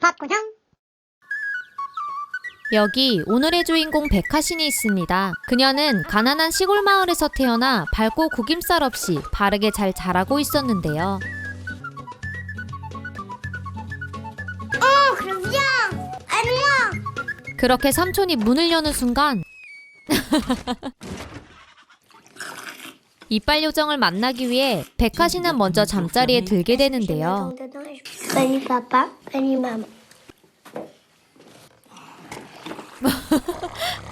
팝고정. 여기 오늘의 주인공 백하신이 있습니다. 그녀는 가난한 시골 마을에서 태어나 밝고 구김살 없이 바르게 잘 자라고 있었는데요. 그럼요. 안녕. 그렇게 삼촌이 문을 여는 순간 이빨 요정을 만나기 위해 백하신은 먼저 잠자리에 들게 되는데요. Bonne papa, bonne maman.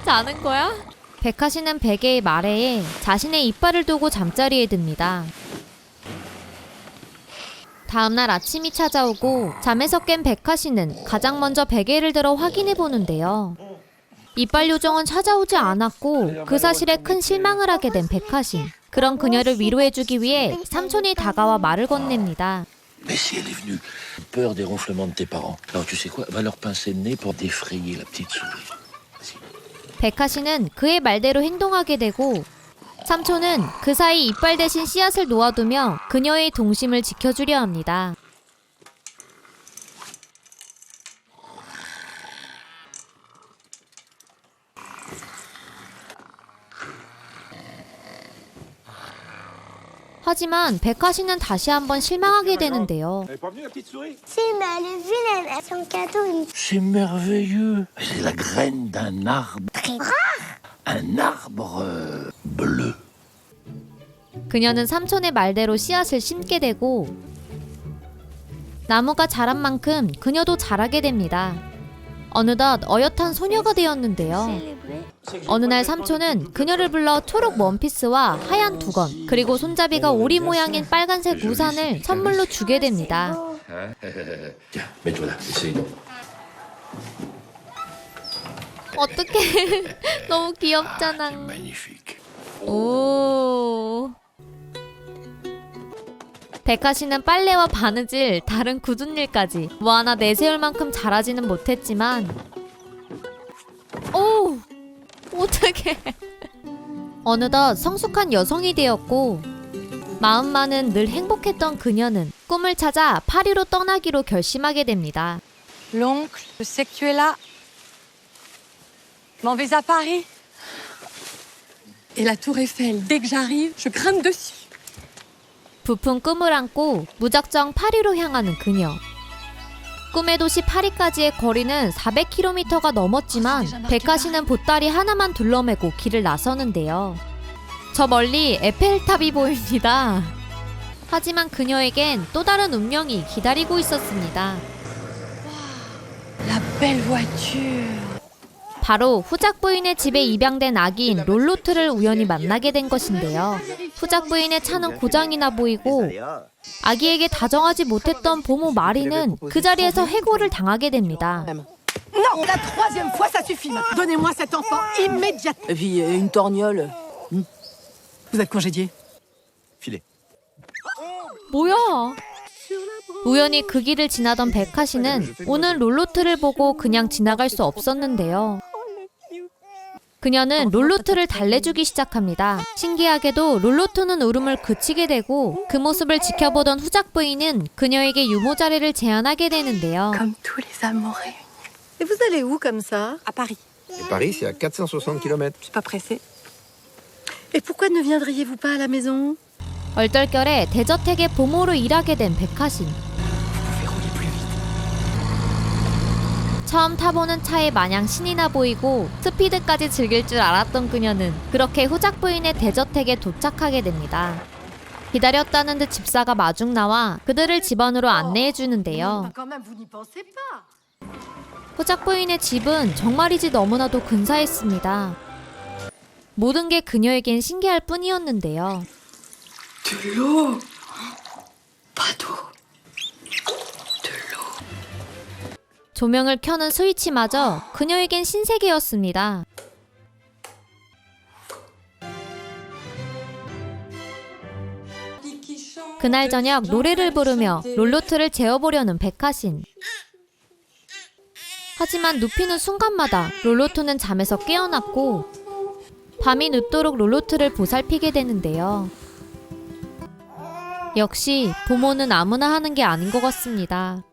자는 거야? 백하신은 베개의 마레에 자신의 이빨을 두고 잠자리에 듭니다. 다음날 아침이 찾아오고 잠에서 깬 백하신은 가장 먼저 베개를 들어 확인해 보는데요. 이빨 요정은 찾아오지 않았고 그 사실에 큰 실망을 하게 된 백하신. 그런 그녀를 위로해주기 위해 삼촌이 다가와 말을 건넵니다. Mais si elle est venue, peur des ronflements de tes parents. Alors tu sais quoi, va leur pincer le nez pour défrayer la petite souris. Vas-y. 백하신은 그의 말대로 행동하게 되고 삼촌은 그 사이 이빨 대신 씨앗을 놓아두며 그녀의 동심을 지켜주려 합니다. 하지만 백하신은 다시 한번 실망하게 되는데요. Elle est pas venue la petite souris? Si, mais elle est vilaine. Elle a son cadeau, une C'est merveilleux. C'est la graine d'un arbre. très rare. Un arbre bleu. 그녀는 삼촌의 말대로 씨앗을 심게 되고 나무가 자란 만큼 그녀도 자라게 됩니다. 어느덧 어엿한 소녀가 되었는데요. 어느 날 삼촌은 그녀를 불러 초록 원피스와 하얀 두건 그리고 손잡이가 오리 모양인 빨간색 우산을 선물로 주게 됩니다. Tiens, mets-toi là, essaye donc. 어떡해. 너무 귀엽잖아. Magnifique. 오. 백하신은 빨래와 바느질, 다른 굳은 일까지 뭐 하나 내세울 만큼 잘하지는 못했지만 오! 어떡해. 어느덧 성숙한 여성이 되었고 마음만은 늘 행복했던 그녀는 꿈을 찾아 파리로 떠나기로 결심하게 됩니다. L'oncle, je sais que tu es là. M'en vais à Paris. Et la tour Eiffel, dès que j'arrive, je grimpe dessus. 부푼 꿈을 안고 무작정 파리로 향하는 그녀. 꿈의 도시 파리까지의 거리는 400km가 넘었지만 백하신은 보따리 하나만 둘러매고 길을 나서는데요. 저 멀리 에펠탑이 보입니다. 하지만 그녀에겐 또 다른 운명이 기다리고 있었습니다. La belle voiture. 바로 후작 부인의 집에 입양된 아기인 롤로트를 우연히 만나게 된 것인데요. 후작 부인의 차는 고장이 나 보이고 아기에게 다정하지 못했던 보모 마리는 그 자리에서 해고를 당하게 됩니다. Non, la troisième fois, ça suffit maintenant. Donnez-moi cet enfant immédiatement. Et puis, une torgnole. Vous êtes congédié. Filet. 뭐야? 우연히 그 길을 지나던 백하신은 오는 롤로트를 보고 그냥 지나갈 수 없었는데요. 그녀는 롤로트를 달래주기 시작합니다. 신기하게도 롤로트는 울음을 그치게 되고 그 모습을 지켜보던 후작 부인은 그녀에게 유모 자리를 제안하게 되는데요. Comme tous les amants réunis. Et vous allez où comme ça? À Paris. Et Paris, c'est à 460 km. Je suis pas pressée. Et pourquoi ne viendriez-vous pas à la maison? 얼떨결에 대저택의 보모로 일하게 된 백하신. 처음 타보는 차에 마냥 신이 나 보이고 스피드까지 즐길 줄 알았던 그녀는 그렇게 후작 부인의 대저택에 도착하게 됩니다. 기다렸다는 듯 집사가 마중 나와 그들을 집 안으로 안내해 주는데요. Quand même, vous n'y pensez pas. 후작 부인의 집은 정말이지 너무나도 근사했습니다. 모든 게 그녀에겐 신기할 뿐이었는데요. De l'eau. Pas d'eau. De l'eau. 조명을 켜는 스위치마저 그녀에겐 신세계였습니다. 그날 저녁 노래를 부르며 롤로트를 재워보려는 백하신. 하지만 눕히는 순간마다 롤로트는 잠에서 깨어났고 밤이 늦도록 롤로트를 보살피게 되는데요. 역시 부모는 아무나 하는 게 아닌 것 같습니다.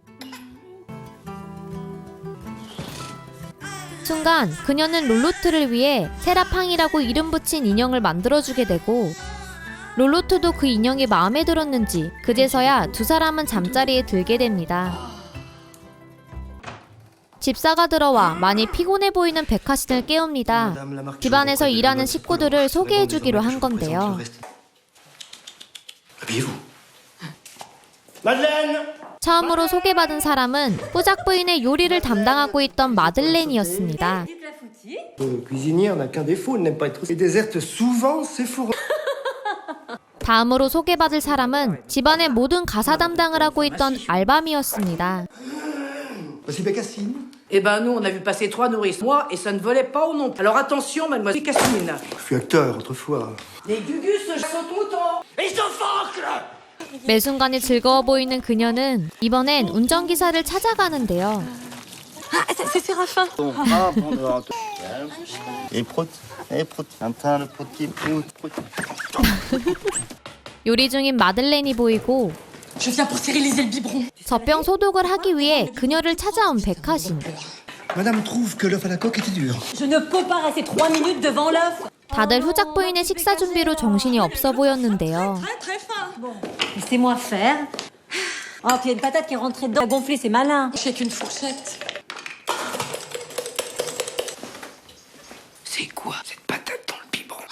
순간 그녀는 롤로트를 위해 세라팡이라고 이름 붙인 인형을 만들어주게 되고 롤로트도 그 인형이 마음에 들었는지 그제서야 두 사람은 잠자리에 들게 됩니다. 집사가 들어와 많이 피곤해 보이는 백화신을 깨웁니다. 집안에서 일하는 식구들을 소개해주기로 한 건데요. 처음으로 소개받은 사람은 후작 부인의 요리를 담당하고 있던 마들렌이었습니다. Le cuisinier n'a qu'un défaut, il n'aime pas être... Il déserte souvent ses fourneaux. 다음으로 소개받을 사람은 집안의 모든 가사 담당을 하고 있던 알밤이었습니다. Voici Bécassine. Eh ben, nous, on a vu passer 3 nourrices, moi, et ça ne volait pas au nom. Alors attention, mademoiselle Cassine. Je fus acteur autrefois. Les gugus sont moutons. 매 순간이 즐거워 보이는 그녀는 이번엔 운전기사를 찾아가는데요. C'est Séraphin. Et prout, attends, le prout qui prout. 요리 중인 마들렌이 보이고 Je viens pour stériliser le biberon. 젖병 소독을 하기 위해 그녀를 찾아온 백화신. Madame trouve que l'œuf à la coque était dur. Je ne peux pas rester 3 minutes devant l'œuf. 다들 후작 부인의 식사 준비로 정신이 없어 보였는데요. Laissez-moi faire. Oh, puis il y a une patate qui est rentrée dedans. Elle a gonflé, c'est malin. Je fais qu'une fourchette. C'est quoi cette patate dans le biberon?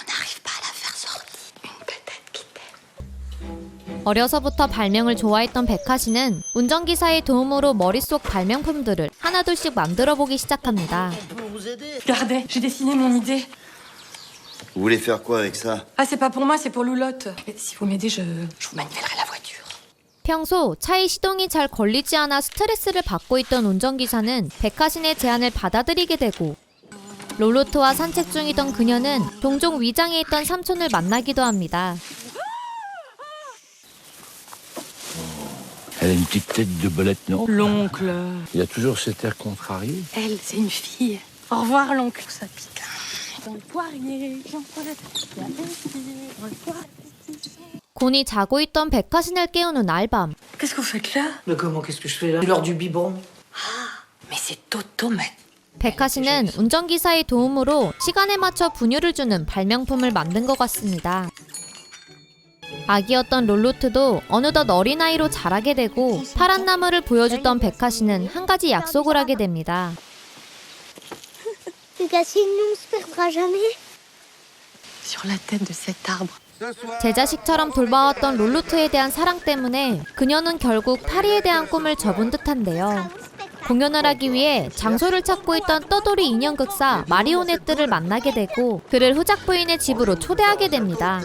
어려서부터 발명을 좋아했던 백화신은 운전기사의 도움으로 머릿속 발명품들을 하나둘씩 만들어 보기 시작합니다. Regardez, j'ai dessiné mon idée. Vous voulez faire quoi avec ça? Ah, c'est pas pour moi, c'est pour Loulotte. Si vous m'aidez, je vous manivelerai la voiture. 평소 차의 시동이 잘 걸리지 않아 스트레스를 받고 있던 운전기사는 백화신의 제안을 받아들이게 되고 롤로트와 산책 중이던 그녀는 종종 위장에 있던 삼촌을 만나기도 합니다. Elle a une petite tête de belette, non? L'oncle. Il a toujours cet air contrarié. Elle, c'est une fille. Au revoir, l'oncle. Ça pique. Dans le poirier, j'envoie la petite dans le poirier. 곤히 자고 있던 백화신을 깨우는 알밤. Qu'est-ce que vous faites là? Mais comment, qu'est-ce que je fais là? C'est l'heure du biberon. Ah, mais c'est automatique. 백화신은 운전기사의 도움으로 시간에 맞춰 분유를 주는 발명품을 만든 것 같습니다. 아기였던 롤로트도 어느덧 어린아이로 자라게 되고 파란 나무를 보여주던 백화신은 한 가지 약속을 하게 됩니다. Bécassine ne se perdra jamais. Sur la tête de cet arbre. 제 자식처럼 돌봐왔던 롤로트에 대한 사랑 때문에 그녀는 결국 파리에 대한 꿈을 접은 듯한데요. 공연을 하기 위해 장소를 찾고 있던 떠돌이 인형극사 마리오네트를 만나게 되고 그를 후작 부인의 집으로 초대하게 됩니다.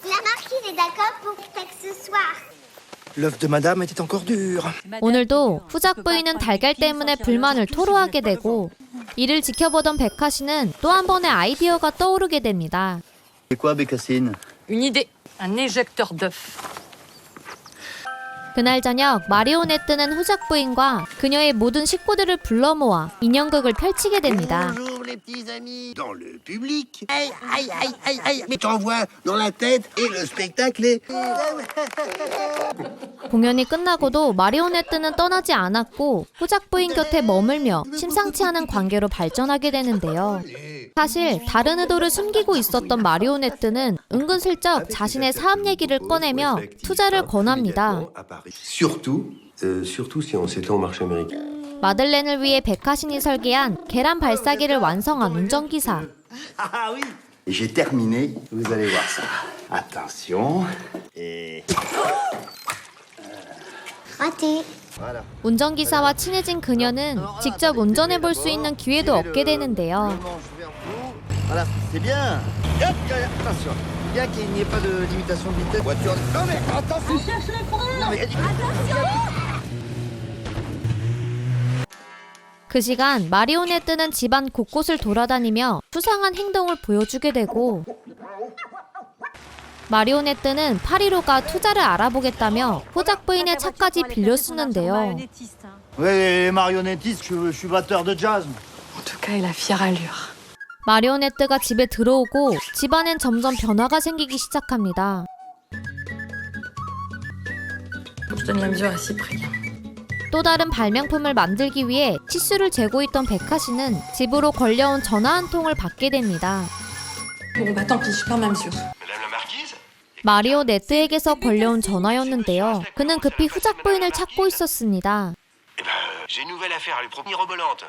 La marquise est d'accord pour que ce soir. L'œuf de madame était encore dur. 오늘도 후작 부인은 달걀 때문에 불만을 토로하게 되고 이를 지켜보던 백화신은 또 한 번의 아이디어가 떠오르게 됩니다. C'est quoi, Bécassine? Une idée. Un éjecteur d'œuf. 그날 저녁 마리오네트는 후작 부인과 그녀의 모든 식구들을 불러 모아 인형극을 펼치게 됩니다. Bonjour les petits amis. Dans le public. Aïe, aïe, aïe, aïe, aïe. Mais t'envoies dans la tête et le spectacle est... 공연이 끝나고도 마리오네트는 떠나지 않았고 후작 부인 곁에 머물며 심상치 않은 관계로 발전하게 되는데요. 사실 다른 의도를 숨기고 있었던 마리오네트는 은근슬쩍 자신의 사업 얘기를 꺼내며 투자를 권합니다. Surtout si on s'étend au marché américain. 마들렌을 위해 백화신이 설계한 계란 발사기를 완성한 운전기사. Ah oui. J'ai terminé. Vous allez voir ça. Attention. Et... Raté. Voilà. 운전기사와 친해진 그녀는 직접 운전해볼 수 있는 기회도 얻게 되는데요. Voilà, c'est bien. Hop, attention. Bien qu'il n'y ait pas de limitation de vitesse. Voiture. Non mais attention. Non mais 그 시간 마리오네트는 집안 곳곳을 돌아다니며 수상한 행동을 보여주게 되고 마리오네트는 파리로가 투자를 알아보겠다며 후작 부인의 차까지 빌려 쓰는데요. Ouais, marionnettiste, je suis batteur de jazz. En tout cas, il a fière allure. 마리오네트가 집에 들어오고 집안엔 점점 변화가 생기기 시작합니다. Faut que je donne la mesure à Cyprien. 또 다른 발명품을 만들기 위해 치수를 재고 있던 백하씨는 집으로 걸려온 전화 한 통을 받게 됩니다. Bon bah tant pis, je suis quand même sûre. 마리오네트에게서 걸려온 전화였는데요. 그는 급히 후작 부인을 찾고 있었습니다. J'ai une nouvelle affaire à lui proposer mirobolante.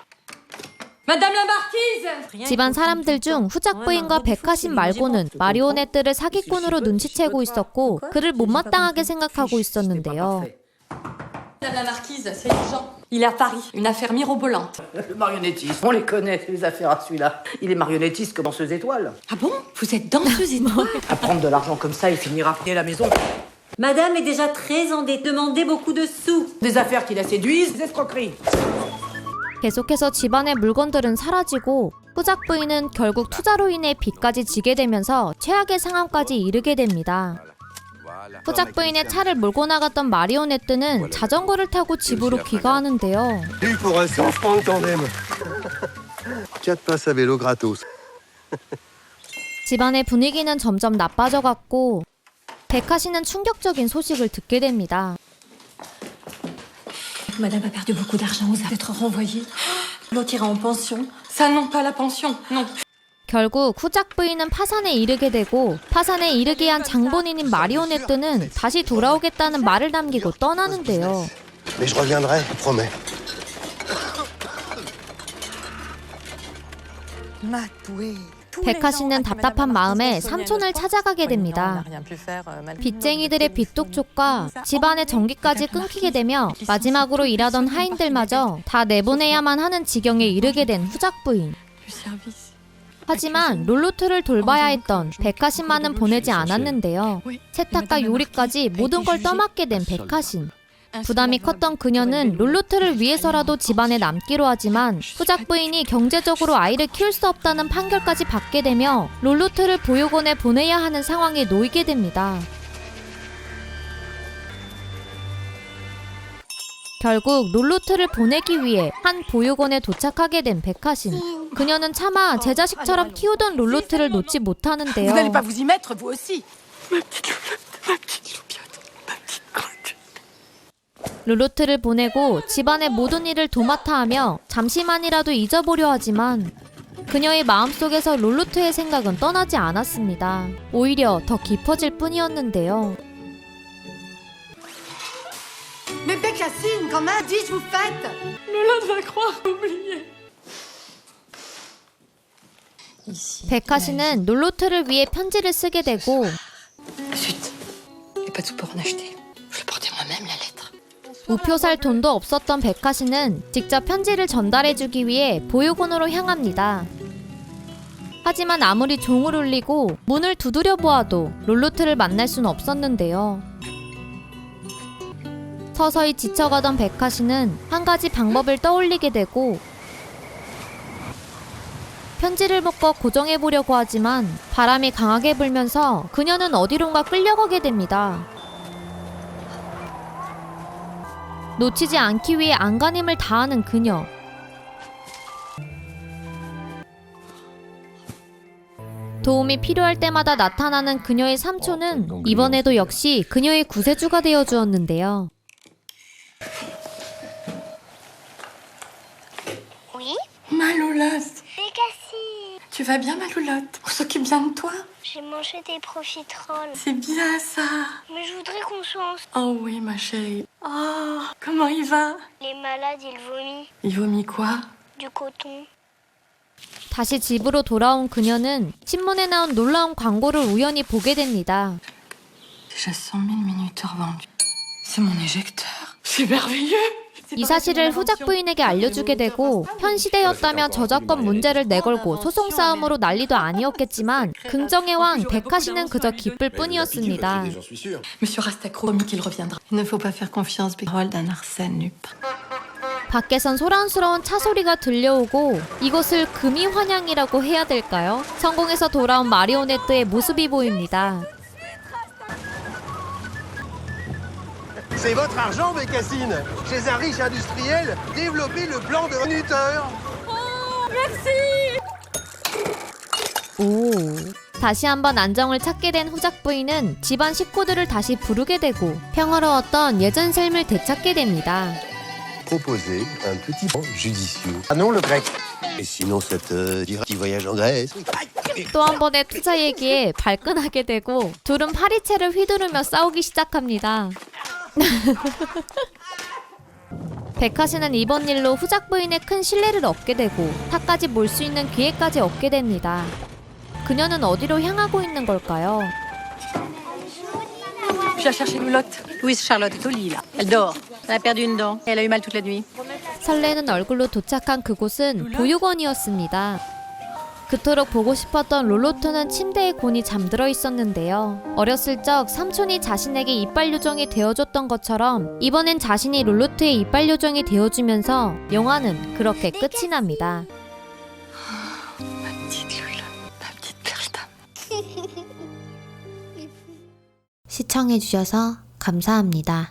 Madame la marquise! 집안 사람들 중 후작 부인과 백하신 말고는 마리오네트를 사기꾼으로 눈치채고 있었고 그를 못마땅하게 생각하고 있었는데요. Madame la marquise, c'est urgent. Il est à Paris, une affaire mirobolante. Le marionnettiste, on les connaît, les affaires à celui-là. Il est marionnettiste comme danseuse étoile. Ah bon? Vous êtes danseuse étoile? À prendre de l'argent comme ça, il finira par payer la maison. Madame est déjà très endettée, demandez beaucoup de sous. Des affaires qui la séduisent, des escroqueries. 계속해서 집안의 물건들은 사라지고 후작 부인은 결국 투자로 인해 빚까지 지게 되면서 최악의 상황까지 이르게 됩니다. 후작 부인의 차를 몰고 나갔던 마리오네트는 자전거를 타고 집으로 귀가하는데요. Tu pour un sans francs quand même. 4 passes à vélo gratos. 집안의 분위기는 점점 나빠져갔고 백하씨는 충격적인 소식을 듣게 됩니다. Madame a perdu beaucoup d'argent, vous allez être renvoyée. L'autre ira en pension. Ça non, pas la pension, non. 결국 후작 부인은 파산에 이르게 되고 파산에 이르게 한 장본인인 마리오네트는 다시 돌아오겠다는 말을 남기고 떠나는데요. Mais je reviendrai, promets. 백하씨는 답답한 마음에 삼촌을 찾아가게 됩니다. 빚쟁이들의 빚독촉과 집안의 전기까지 끊기게 되며 마지막으로 일하던 하인들마저 다 내보내야만 하는 지경에 이르게 된 후작 부인. 하지만 롤로트를 돌봐야 했던 백하신만은 보내지 않았는데요. 세탁과 요리까지 모든 걸 떠맡게 된 백하신. 부담이 컸던 그녀는 롤로트를 위해서라도 집안에 남기로 하지만 후작 부인이 경제적으로 아이를 키울 수 없다는 판결까지 받게 되며 롤로트를 보육원에 보내야 하는 상황에 놓이게 됩니다. 결국 롤로트를 보내기 위해 한 보육원에 도착하게 된 백하신. 그녀는 차마 제 자식처럼 키우던 롤로트를 놓지 못하는데요. Vous n'allez pas vous y mettre, vous aussi. 롤로트를 보내고 집안의 모든 일을 도맡아 하며 잠시만이라도 잊어보려 하지만 그녀의 마음속에서 롤로트의 생각은 떠나지 않았습니다. 오히려 더 깊어질 뿐이었는데요. Mais Bécassine, quand même, dis, vous faites. Lola va croire oublié. 백하씨는 롤로트를 위해 편지를 쓰게 되고 Zut, il n'y a pas de sous pour en acheter. Je le portais moi-même la lettre. 우표 살 돈도 없었던 백하씨는 직접 편지를 전달해주기 위해 보육원으로 향합니다. 하지만 아무리 종을 울리고 문을 두드려 보아도 롤로트를 만날 수는 없었는데요. 서서히 지쳐가던 백하씨는 한 가지 방법을 떠올리게 되고 편지를 묶어 고정해보려고 하지만 바람이 강하게 불면서 그녀는 어디론가 끌려가게 됩니다. 놓치지 않기 위해 안간힘을 다하는 그녀. 도움이 필요할 때마다 나타나는 그녀의 삼촌은 이번에도 역시 그녀의 구세주가 되어주었는데요. Oui, Ma Loulette, Bécassine. tu vas bien ma Loulotte? On s'occupe bien de toi? J'ai mangé des profiteroles. C'est bien ça. Mais je voudrais qu'on soit ensemble. Oh oui ma chérie. Oh, comment il va? Les malades, ils vomissent. Il vomit quoi? Du coton. 다시 집으로 돌아온 그녀는 신문에 나온 놀라운 광고를 우연히 보게 됩니다. Déjà 100 000 minuteurs vendus. C'est mon éjecteur. C'est merveilleux. 이 사실을 후작 부인에게 알려주게 되고 현 시대였다면 저작권 문제를 내걸고 소송 싸움으로 난리도 아니었겠지만 긍정의 왕 백하씨는 그저 기쁠 뿐이었습니다. Monsieur Rastak promis qu'il reviendra. Il ne faut pas faire confiance aux paroles d'un Arsène Lupin. 밖에선 소란스러운 차 소리가 들려오고 이것을 금이 환영이라고 해야 될까요? 성공해서 돌아온 마리오네트의 모습이 보입니다. C'est votre argent, Bécassine. Chez un riche industriel, développez le plan de minuteur. 오. 다시 한번 안정을 찾게 된 후작 부인은 집안 식구들을 다시 부르게 되고 평화로웠던 예전 삶을 되찾게 됩니다. proposer un petit plan judicieux. Ah non, le grec. Et sinon, ça te dirait un petit voyage en Grèce? 또 한 번의 투자 얘기에 발끈하게 되고 둘은 파리채를 휘두르며 싸우기 시작합니다. 백하시는 이번 일로 후작 부인의 큰 신뢰를 얻게 되고 타까지 몰 수 있는 기회까지 얻게 됩니다. 그녀는 어디로 향하고 있는 걸까요? Je viens chercher Loulotte. Louise Charlotte est au lit, là. Elle dort. Elle a perdu une dent. Elle a eu mal toute la nuit. 설레는 얼굴로 도착한 그곳은 보육원이었습니다. 그토록 보고 싶었던 롤로트는 침대에 곤히 잠들어 있었는데요. 어렸을 적 삼촌이 자신에게 이빨 요정이 되어줬던 것처럼 이번엔 자신이 롤로트의 이빨 요정이 되어주면서 영화는 그렇게 끝이 납니다. 시청해주셔서 감사합니다.